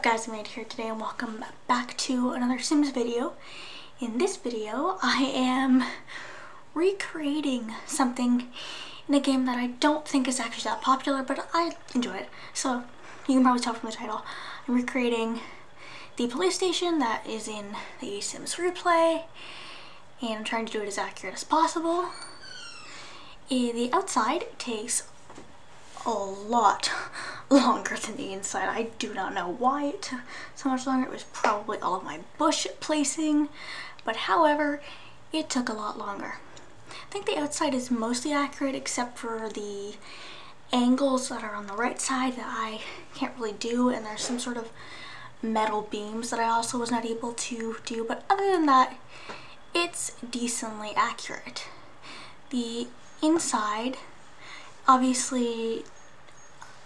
guys, I'm here today and welcome back to another Sims video. In this video, I am recreating something in a game that I don't think is actually that popular, but I enjoy it. So you can probably tell from the title, I'm recreating the police station that is in the Sims Freeplay, and I'm trying to do it as accurate as possible. The outside takes a lot longer than the inside. I do not know why it took so much longer. It was probably all of my bush placing, but however, it took a lot longer. I think the outside is mostly accurate except for the angles that are on the right side that I can't really do, and there's some sort of metal beams that I also was not able to do, but other than that, it's decently accurate. The inside, obviously,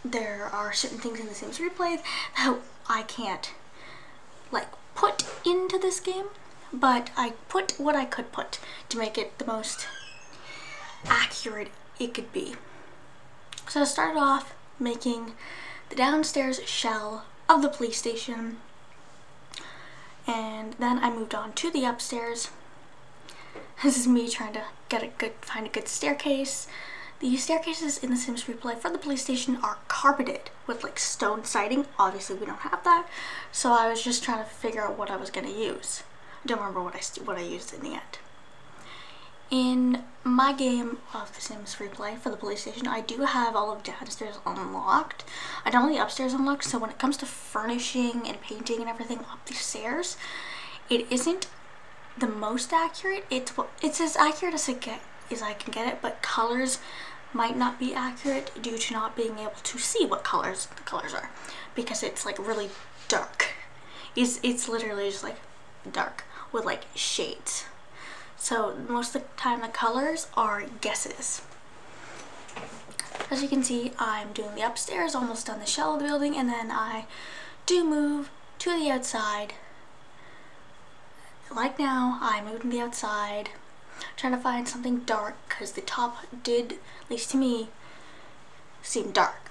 there are certain things in the Sims Replay that I can't like put into this game, but I put what I could put to make it the most accurate it could be. So I started off making the downstairs shell of the police station, and then I moved on to the upstairs. This is me trying to find a good staircase. The staircases in the Sims Replay for the police station are carpeted with like stone siding. Obviously we don't have that, so I was just trying to figure out what I was going to use. I don't remember what I used in the end. In my game of the Sims Freeplay for the police station, I do have all of downstairs unlocked. I don't have the upstairs unlocked, so when it comes to furnishing and painting and everything up the stairs, it isn't the most accurate. It's as accurate as I can get it, but colors might not be accurate due to not being able to see what colors the colors are, because it's like really dark. It's literally just like dark with like shades. So most of the time the colors are guesses. As you can see, I'm doing the upstairs, almost done the shell of the building, and then I do move to the outside. Like now, I moved to the outside, trying to find something dark because the top did, at least to me, seem dark.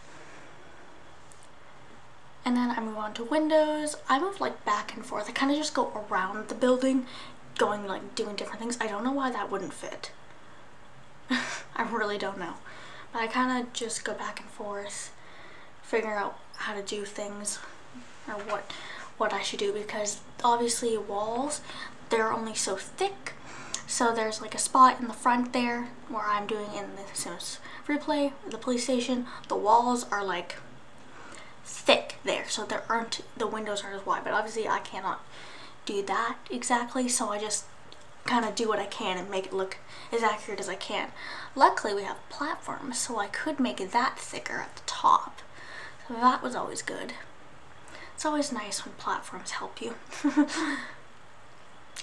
And then I move on to windows. I move like back and forth. I kind of just go around the building, going like doing different things. I don't know why that wouldn't fit. I really don't know. But I kind of just go back and forth, figuring out how to do things or what I should do, because obviously walls, they're only so thick. So there's like a spot in the front there where I'm doing in the Sims Replay, the police station. The walls are like thick there, so the windows aren't as wide, but obviously I cannot do that exactly, so I just kind of do what I can and make it look as accurate as I can. Luckily we have platforms, so I could make that thicker at the top, so that was always good. It's always nice when platforms help you.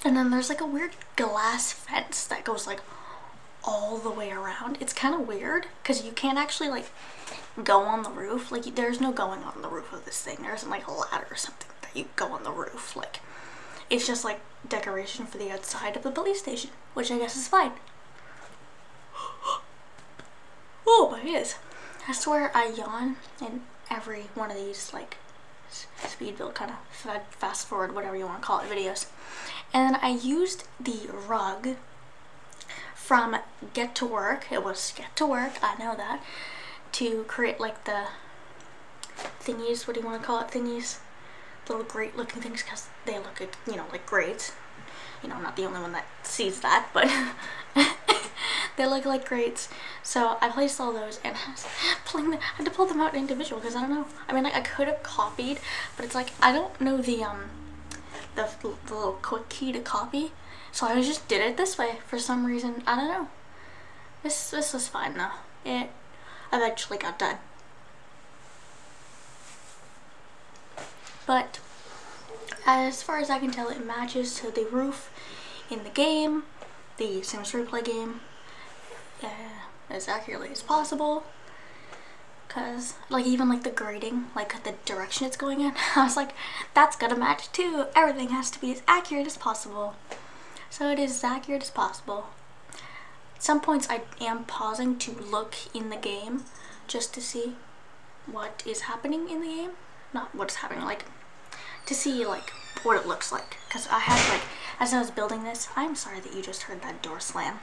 And then there's like a weird glass fence that goes like all the way around. It's kind of weird because you can't actually like go on the roof. Like there's no going on the roof of this thing. There isn't like a ladder or something that you go on the roof. Like it's just like decoration for the outside of the police station, which I guess is fine. Oh, but it is. I swear I yawn in every one of these like speed build, kind of fast forward, whatever you want to call it, videos. And then I used the rug from Get to Work. It was Get to Work, I know that, to create like the thingies, what do you want to call it, thingies? Little grate looking things, because they look like, you know, like grates. You know, I'm not the only one that sees that, but they look like grates. So I placed all those, and I had to pull them out individual because I don't know. I mean, like I could have copied, but it's like I don't know the little quick key to copy, so I just did it this way for some reason. I don't know. This was fine though. It eventually got done. But as far as I can tell, it matches to the roof in the game, the Sims Replay game, as accurately as possible. Cause like even like the grading, like the direction it's going in, I was like, that's gonna match too. Everything has to be as accurate as possible. So it is as accurate as possible. At some points I am pausing to look in the game just to see what is happening in the game. Not what's happening, like to see like what it looks like. Because I had like, as I was building this, I'm sorry that you just heard that door slam.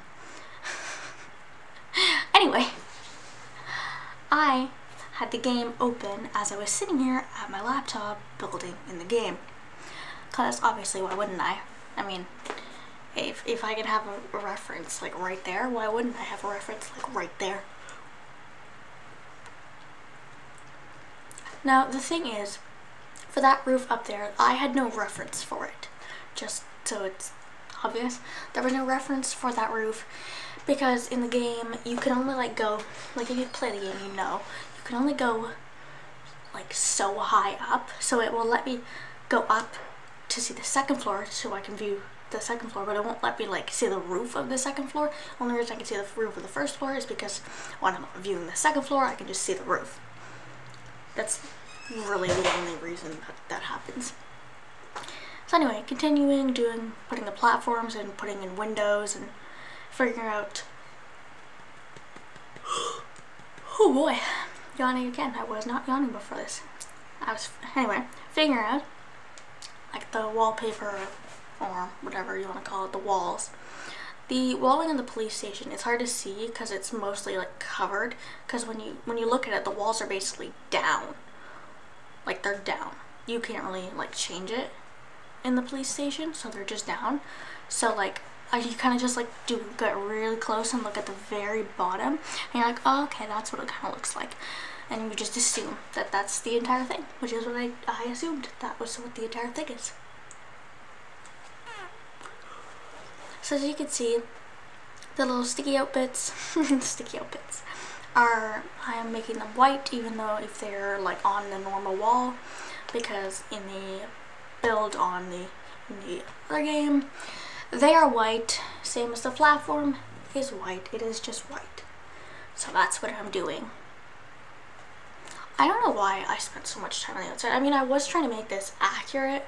Anyway, I had the game open as I was sitting here at my laptop building in the game. Because obviously, why wouldn't I? I mean, if I could have a reference like right there, why wouldn't I have a reference like right there? Now, the thing is, for that roof up there, I had no reference for it. Just so it's obvious, there was no reference for that roof because in the game, you can only like go, like if you play the game, you know, you can only go like so high up. So it will let me go up to see the second floor so I can view the second floor, but it won't let me like see the roof of the second floor. Only reason I can see the roof of the first floor is because when I'm viewing the second floor, I can just see the roof. That's really the only reason that happens. So anyway, continuing putting the platforms and putting in windows and figuring out. Oh boy, yawning again. I was not yawning before this. Anyway, figuring out like the wallpaper or whatever you want to call it, the walls. The walling in the police station, it's hard to see because it's mostly like covered, because when you look at it, the walls are basically down. Like they're down. You can't really like change it in the police station, so they're just down. So like you kind of just like get really close and look at the very bottom, and you're like, oh, okay, that's what it kind of looks like. And you just assume that that's the entire thing, which is what I assumed that was what the entire thing is. So as you can see, the little sticky out bits, I am making them white, even though if they're like on the normal wall, because in the build in the other game, they are white, same as the platform is white. It is just white. So that's what I'm doing. I don't know why I spent so much time on the outside. I mean, I was trying to make this accurate,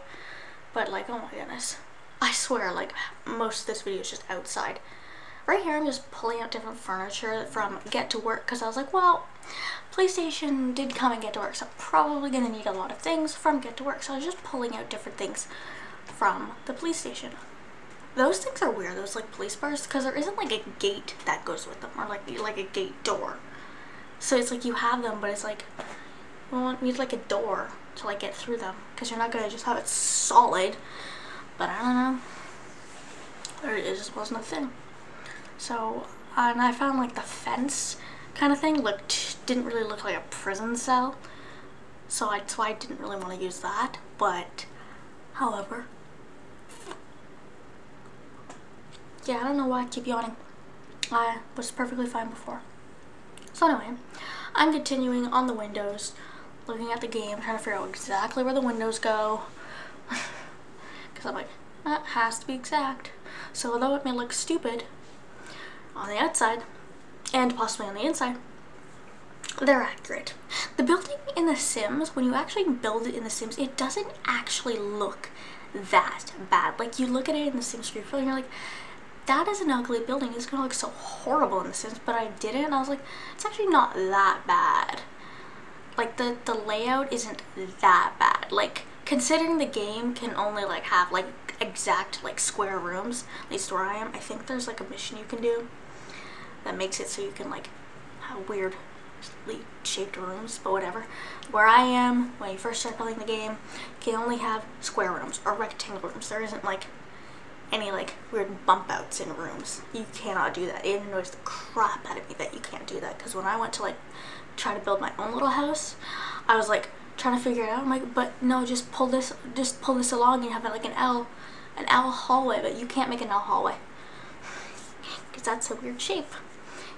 but like, oh my goodness. I swear, like, most of this video is just outside. Right here, I'm just pulling out different furniture from Get to Work, because I was like, well, PlayStation did come and Get to Work, so I'm probably going to need a lot of things from Get to Work. So I was just pulling out different things from the police station. Those things are weird, those like police bars, because there isn't like a gate that goes with them, or like a gate door. So it's like you have them, but it's like, you need like a door to like get through them, because you're not going to just have it solid. But I don't know, it just wasn't a thing. So, and I found like the fence kind of thing didn't really look like a prison cell. So that's why I didn't really want to use that. But, however, yeah, I don't know why I keep yawning. I was perfectly fine before. So anyway, I'm continuing on the windows, looking at the game, trying to figure out exactly where the windows go. Because I'm like, that has to be exact. So although it may look stupid on the outside, and possibly on the inside, they're accurate. The building in The Sims, when you actually build it in The Sims, it doesn't actually look that bad. Like, you look at it in The Sims Freeplay and you're like, that is an ugly building. It's gonna look so horrible in The Sims, but I did it and I was like, it's actually not that bad. Like, the layout isn't that bad. Like, considering the game can only like have like exact like square rooms, at least where I am, I think there's like a mission you can do that makes it so you can like have weirdly shaped rooms, but whatever. Where I am, when you first start playing the game, you can only have square rooms or rectangle rooms. There isn't like any like weird bump outs in rooms. You cannot do that. It annoys the crap out of me that you can't do that, because when I went to like try to build my own little house, I was like trying to figure it out. I'm like, but no, just pull this along and have it like an L hallway, but you can't make an L hallway because that's a weird shape.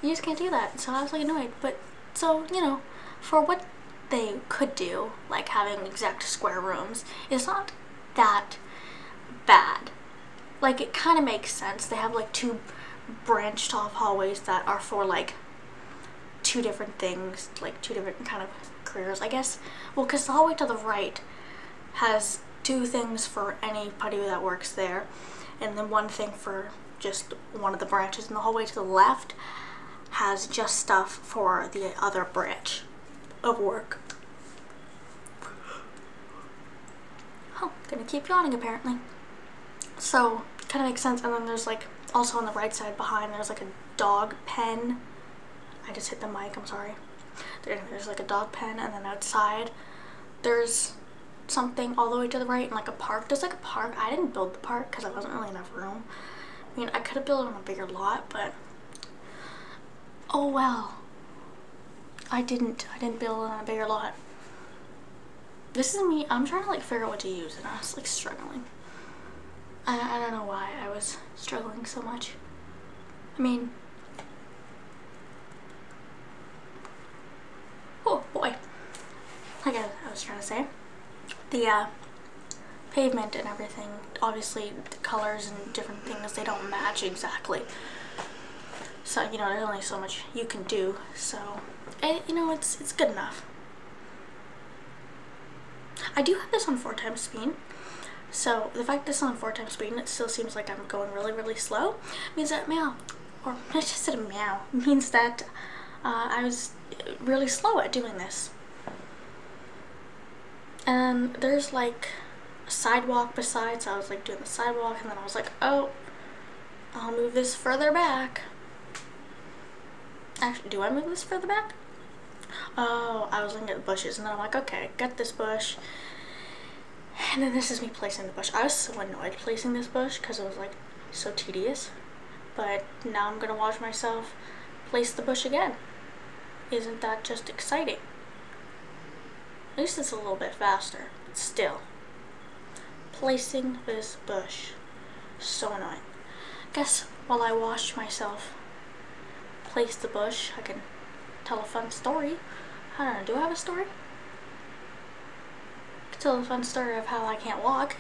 You just can't do that. So I was like annoyed. But so, you know, for what they could do, like having exact square rooms, it's not that bad. Like, it kind of makes sense. They have like two branched off hallways that are for like two different things, like two different kind of careers, I guess. Well, because the hallway to the right has two things for anybody that works there, and then one thing for just one of the branches, and the hallway to the left has just stuff for the other branch of work. well, gonna keep yawning apparently. So, kind of makes sense. And then there's like, also on the right side behind, there's like a dog pen. I just hit the mic, I'm sorry. There's like a dog pen, and then outside there's something all the way to the right, and like a park. There's like a park. I didn't build the park because there wasn't really enough room. I mean, I could have built it on a bigger lot, but oh well. I didn't build it on a bigger lot. This is me. I'm trying to like figure out what to use, and I was like struggling. I don't know why I was struggling so much. I mean, oh boy. Like I was trying to say, the pavement and everything, obviously the colors and different things, they don't match exactly. So, you know, there's only so much you can do. So, you know, it's good enough. I do have this on 4x speed. So the fact that this is on 4x speed and it still seems like I'm going really, really slow means that I just said meow, means that I was really slow at doing this. And there's like a sidewalk beside, so I was like doing the sidewalk, and then I was like, oh, I'll move this further back. Actually, do I move this further back? Oh, I was looking at the bushes, and then I'm like, okay, got this bush. And then this is me placing the bush. I was so annoyed placing this bush because it was like so tedious. But now I'm gonna watch myself place the bush again. Isn't that just exciting? At least it's a little bit faster, but still. Placing this bush. So annoying. Guess while I watch myself place the bush, I can tell a fun story. I don't know, do I have a story? I can tell a fun story of how I can't walk.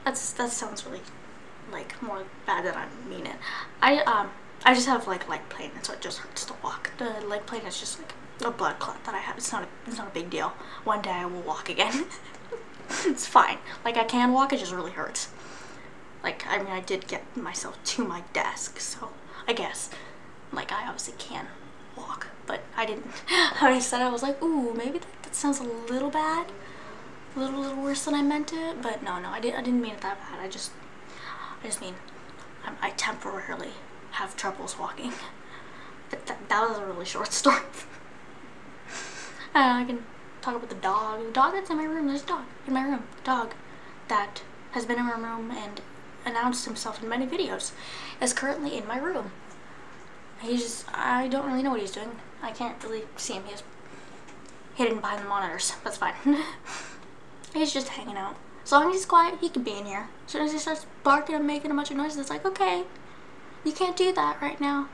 That sounds really like more bad than I mean it. I just have like leg pain, and so it just hurts to walk. The leg pain is just like a blood clot that I have. It's not a big deal. One day I will walk again. It's fine. Like I can walk, it just really hurts. Like, I mean, I did get myself to my desk, so I guess, like, I obviously can walk, but I didn't. When I said, I was like, ooh, maybe that sounds a little bad, a little worse than I meant it, but no, I didn't mean it that bad. I just mean, I temporarily have troubles walking. But that was a really short story. I can talk about the dog. The dog that's in my room. There's a dog in my room. A dog that has been in my room and announced himself in many videos is currently in my room. I don't really know what he's doing. I can't really see him. He's hidden behind the monitors. That's fine. He's just hanging out. As long as he's quiet, he can be in here. As soon as he starts barking and making a bunch of noises, it's like, okay, you can't do that right now.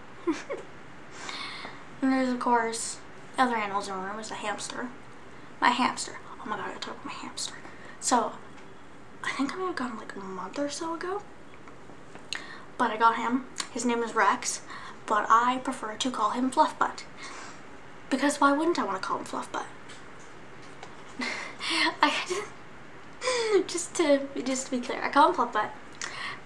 And there's, of course, other animals in my room. There's a hamster. My hamster. Oh my god, I gotta talk about my hamster. So, I think I may have got him like a month or so ago. But I got him. His name is Rex, but I prefer to call him Fluffbutt. Because why wouldn't I want to call him Fluffbutt? Just to be clear, I call him Fluffbutt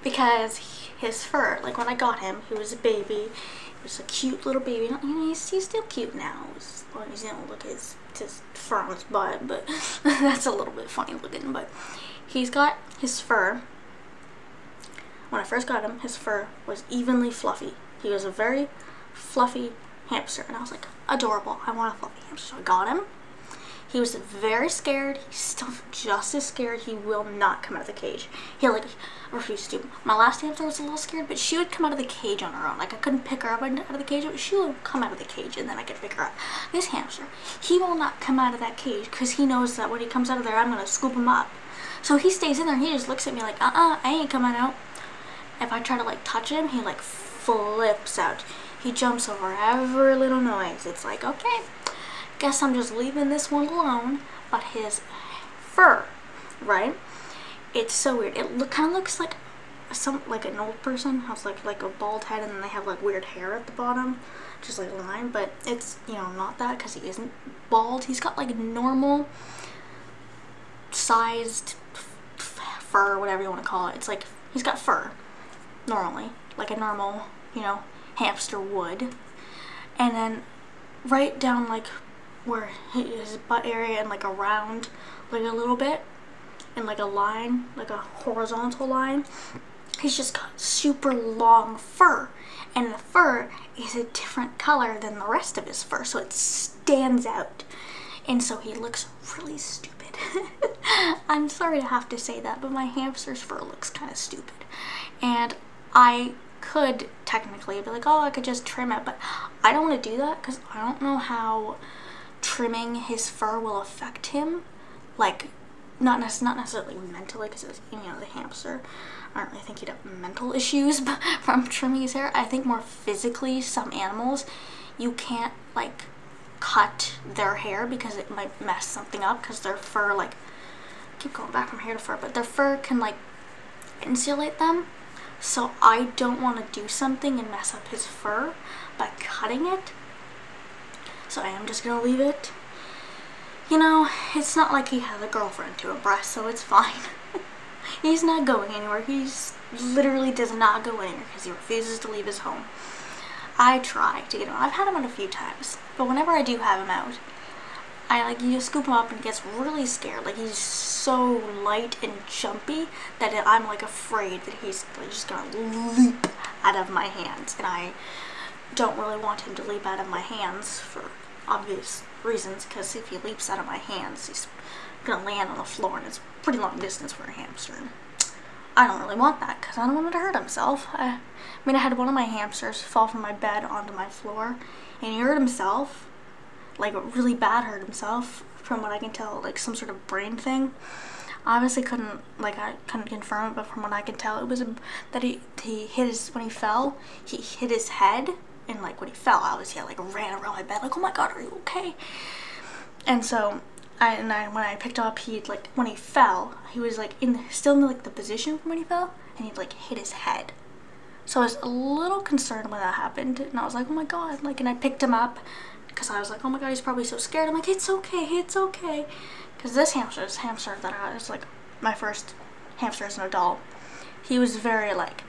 because his fur, like when I got him, he was a baby. He was a cute little baby. You know, he's still cute now. As long as you don't look at his fur on his butt, but that's a little bit funny looking. But he's got his fur. When I first got him, his fur was evenly fluffy. He was a very fluffy hamster, and I was like, adorable. I want a fluffy hamster. So I got him. He was very scared. He's still just as scared. He will not come out of the cage. He like refused to. My last hamster was a little scared, but she would come out of the cage on her own. Like I couldn't pick her up out of the cage, but she would come out of the cage and then I could pick her up. This hamster, he will not come out of that cage because he knows that when he comes out of there, I'm gonna scoop him up. So he stays in there. He just looks at me like, I ain't coming out. If I try to like touch him, he like flips out. He jumps over every little noise. It's like, okay, guess I'm just leaving this one alone. But his fur, right? It's so weird. It kind of looks like like an old person has like a bald head, and then they have like weird hair at the bottom, just like a line. But it's, you know, not that because he isn't bald. He's got like normal sized fur, whatever you want to call it. It's like he's got fur normally, like a normal, you know, hamster would. And then right down like where his butt area and like around like a little bit and like a line, like a horizontal line. He's just got super long fur, and the fur is a different color than the rest of his fur, so it stands out, and so he looks really stupid. I'm sorry to have to say that, but my hamster's fur looks kind of stupid, and I could technically be like, oh, I could just trim it, but I don't want to do that because I don't know how trimming his fur will affect him, like not necessarily mentally, because you know, the hamster, I don't really think he'd have mental issues from trimming his hair. I think more physically, some animals, you can't like cut their hair because it might mess something up, because their fur, like, I keep going back from hair to fur, but their fur can like insulate them. So I don't want to do something and mess up his fur by cutting it. So I am just gonna leave it. You know, it's not like he has a girlfriend to impress, so it's fine. He's not going anywhere. He's literally does not go anywhere because he refuses to leave his home. I try to get him out. I've had him out a few times, but whenever I do have him out, I like, you scoop him up and he gets really scared. Like, he's so light and jumpy that I'm like afraid that he's like, just gonna leap out of my hands, and I don't really want him to leap out of my hands for obvious reasons, because if he leaps out of my hands, he's gonna land on the floor, and it's a pretty long distance for a hamster. I don't really want that because I don't want him to hurt himself. I mean, I had one of my hamsters fall from my bed onto my floor, and he hurt himself, like really bad hurt himself, from what I can tell, like some sort of brain thing. I obviously couldn't confirm it, but from what I can tell, it was that he hit his, when he fell, he hit his head, and like when he fell, obviously I like ran around my bed like, oh my god, are you okay? And so when I picked him up, he like, when he fell, he was like still in like the position from when he fell, and he like hit his head. So I was a little concerned when that happened, and I was like, oh my god, like, and I picked him up because I was like, oh my god, he's probably so scared. I'm like, it's okay, it's okay. Because this hamster that I had is like my first hamster as an adult. He was very like,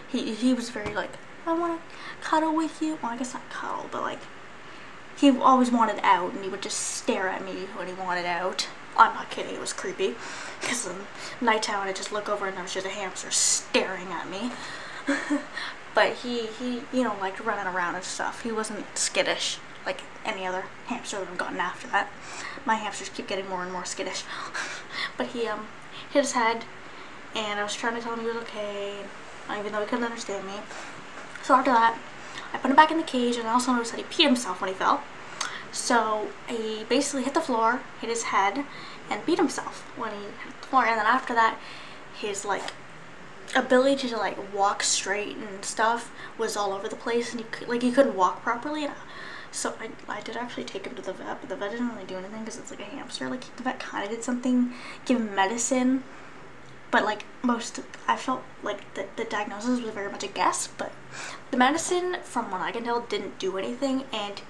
he was very like, I want to cuddle with you. Well, I guess not cuddle, but like, he always wanted out, and he would just stare at me when he wanted out. I'm not kidding, it was creepy. Because nighttime, I just look over and there was just a hamster staring at me. But he, you know, liked running around and stuff. He wasn't skittish like any other hamster that I've gotten after that. My hamsters keep getting more and more skittish. But he hit his head, and I was trying to tell him he was okay, even though he couldn't understand me. So after that, I put him back in the cage, and I also noticed that he peed himself when he fell. So he basically hit the floor, hit his head, and beat himself when he hit the floor. And then after that, his like ability to like walk straight and stuff was all over the place, and he couldn't walk properly. And so I did actually take him to the vet, but the vet didn't really do anything because it's like a hamster. Like, the vet kind of did something, give him medicine, but like I felt like the diagnosis was very much a guess, but the medicine, from what I can tell, didn't do anything, and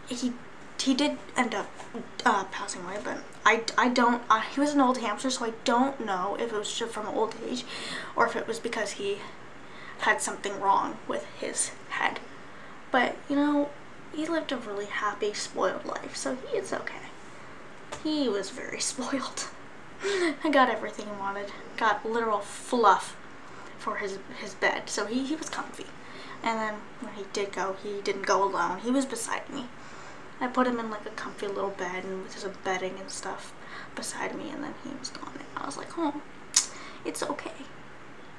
he did end up passing away. But he was an old hamster, so I don't know if it was just from old age or if it was because he had something wrong with his head. But you know, he lived a really happy, spoiled life, so it's okay. He was very spoiled. I got everything he wanted. Got literal fluff for his bed, so he was comfy. And then when he did go, he didn't go alone. He was beside me. I put him in like a comfy little bed, and with some bedding and stuff beside me, and then he was gone. And I was like, oh, it's okay.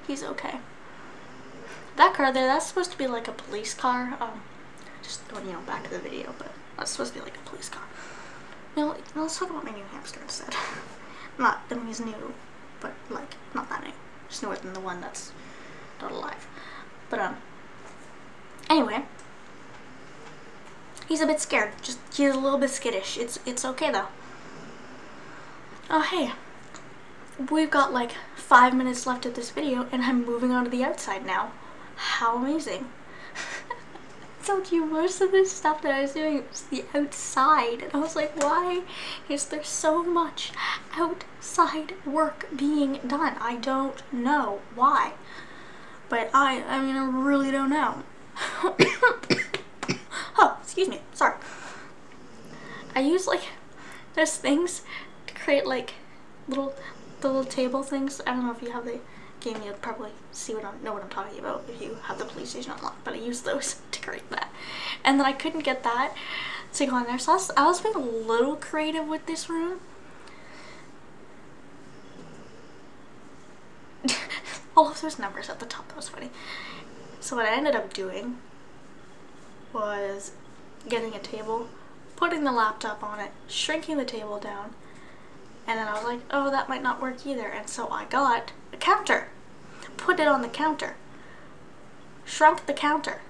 He's okay. That car there, that's supposed to be like a police car. Just going, you know, back to the video, but that's supposed to be like a police car. You know, let's talk about my new hamster instead. Not that he's new, but like, not that new. Just newer than the one that's not alive. But anyway, he's a bit scared. He's a little bit skittish. It's okay though. Oh hey, we've got like 5 minutes left of this video, and I'm moving on to the outside now. How amazing! I told you most of this stuff that I was doing was the outside, and I was like, why is there so much outside work being done? I don't know why, but I mean, I really don't know. Oh, excuse me, sorry. I use like those things to create like the little table things. I don't know if you have the game, you'll probably know what I'm talking about if you have the PlayStation unlocked, but I use those to create that. And then I couldn't get that to go on there, so I was being a little creative with this room. All of those numbers at the top, that was funny. So what I ended up doing was getting a table, putting the laptop on it, shrinking the table down, and then I was like, oh, that might not work either. And so I got a counter, put it on the counter, shrunk the counter,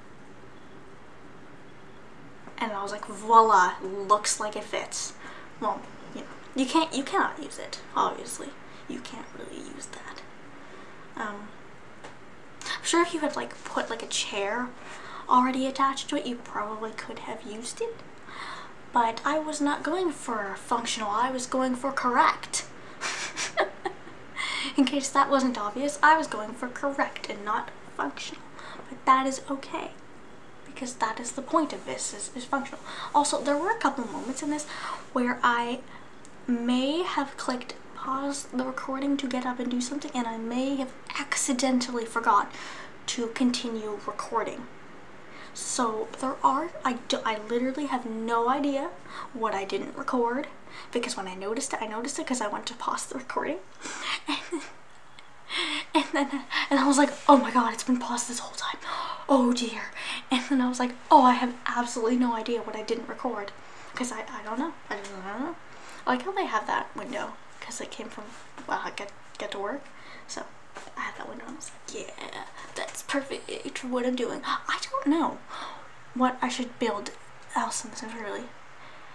and I was like, voila, looks like it fits. Well, you know, you cannot use it, obviously. You can't really use that. I'm sure if you had like put like a chair already attached to it, you probably could have used it. But I was not going for functional, I was going for correct. In case that wasn't obvious, I was going for correct and not functional. But that is okay, because that is the point of this, is functional. Also, there were a couple moments in this where I may have clicked pause the recording to get up and do something, and I may have accidentally forgot to continue recording. So I literally have no idea what I didn't record, because when I noticed it because I went to pause the recording. And I was like, oh my god, it's been paused this whole time. Oh dear. And then I was like, oh, I have absolutely no idea what I didn't record, because I don't know. I don't know. I like how they have that window, because it came from, well, I get to work. So I had that window and I was like, yeah, that's perfect for what I'm doing. I don't know what I should build else in this, really.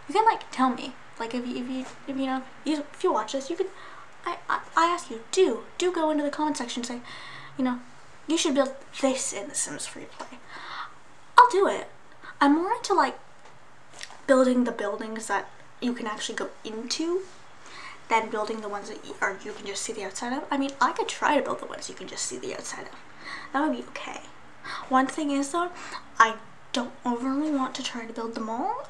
You can like tell me, like if you watch this, you can, I ask you, do go into the comment section and say, you know, you should build this in The Sims Freeplay. I'll do it. I'm more into like building the buildings that you can actually go into than building the ones that you can just see the outside of. I mean, I could try to build the ones you can just see the outside of. That would be okay. One thing is though, I don't overly want to try to build them all.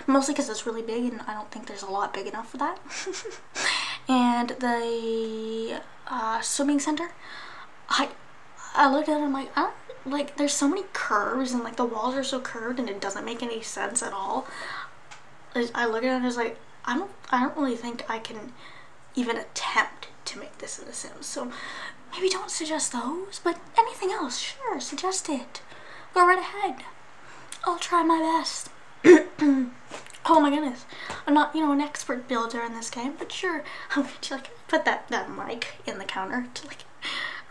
Mostly because it's really big and I don't think there's a lot big enough for that. And the swimming center, I looked at it and I'm like, there's so many curves and like the walls are so curved and it doesn't make any sense at all. I look at it and I was like, I don't really think I can even attempt to make this in The Sims. So maybe don't suggest those, but anything else, sure, suggest it. Go right ahead. I'll try my best. Oh my goodness. I'm not, you know, an expert builder in this game, but sure. I'm going to like put that mic in the counter to like,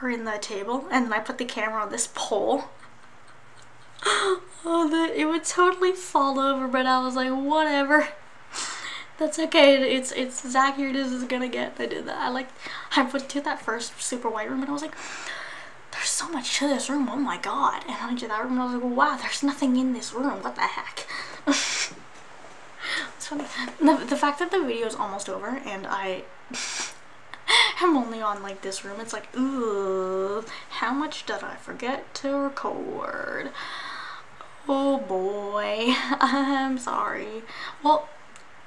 or in the table, and then I put the camera on this pole. Oh, it would totally fall over, but I was like, whatever. That's okay. It's as accurate as it's gonna get. I did that. I put to that first super white room, and I was like, there's so much to this room. Oh my god. And I went to that room, and I was like, wow, there's nothing in this room. What the heck? It's funny. The fact that the video is almost over, and I am only on like this room. It's like, ooh, how much did I forget to record? Oh boy. I'm sorry. Well,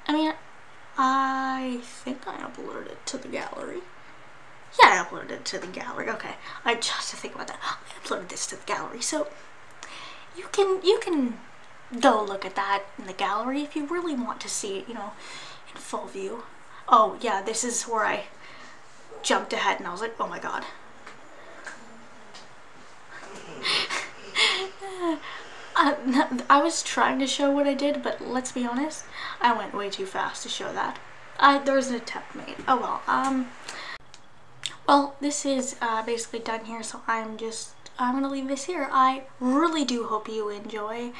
I mean, I think I uploaded it to the gallery. Yeah, I uploaded it to the gallery. Okay, I just had to think about that. I uploaded this to the gallery, so you can go look at that in the gallery if you really want to see it, you know, in full view. Oh yeah, this is where I jumped ahead and I was like, oh my god. I was trying to show what I did, but let's be honest, I went way too fast to show that. There was an attempt made. Oh well. Well, this is basically done here, so I'm gonna leave this here. I really do hope you enjoy,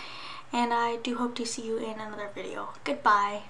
and I do hope to see you in another video. Goodbye.